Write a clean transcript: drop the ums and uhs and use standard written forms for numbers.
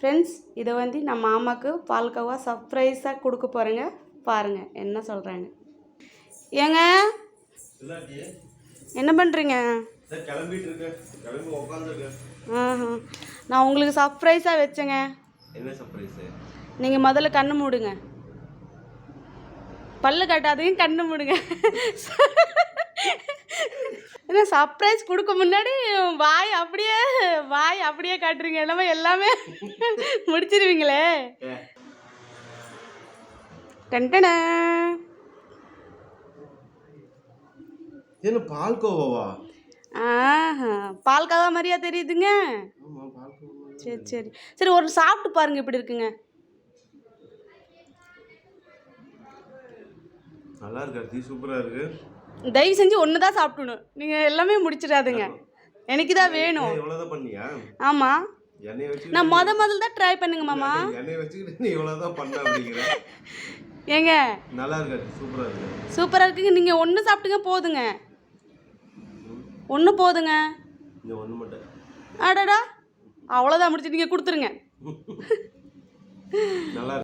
Friends, இதை வந்து நான் மாமாவுக்கு பால்கோவா சர்ப்ரைஸாக கொடுக்க போகிறேங்க. பாருங்கள் என்ன சொல்கிறாங்க. ஏங்க என்ன பண்ணுறீங்க? நான் உங்களுக்கு சர்ப்ரைஸாக வச்சேங்க. என்ன சர்ப்ரைஸ்? நீங்கள் முதல்ல கண்ணு மூடுங்க. பல்லு கட்டாதையும் கண்ணு மூடுங்க. ஏன்னா சர்ப்ரைஸ் கொடுக்க முன்னாடி வாய் அப்படியே காட்டுறீங்க. என்னமோ எல்லாமே முடிச்சிருவீங்களே. டன்டன என்ன பால்கோவாவா? பால்கோவா மாதிரியா தெரியுதுங்க? சரி சரி சரி, ஒரு சாப்பிட்டு பாருங்க எப்படி இருக்குங்க. நல்லா இருக்கு, சூப்பரா இருக்கு. தயவு செஞ்சு ஒன்று தான் சாப்பிடணும். நீங்கள் எல்லாமே முடிச்சிடாதுங்க. எனக்கு தான் வேணும். இவ்வளோதான் பண்ணியா? ஆமாம், என்னைய வச்சு நான் முதல்ல தான் ட்ரை பண்ணுங்க மாமா. என்னைய வச்சுக்கிட்டு நீ இவ்வளோதான் பண்ண அப்படிங்கிற. ஏங்க நல்லா இருக்கு, சூப்பரா இருக்கு. சூப்பராக இருக்குங்க. நீங்கள் ஒன்று சாப்பிட்டுங்க போதுங்க. ஒன்று போதுங்க. இந்த ஒன்று மட்டும். அடடா, அவ்வளோதான் முடிச்சு நீங்கள் கொடுத்துருங்க. நல்லா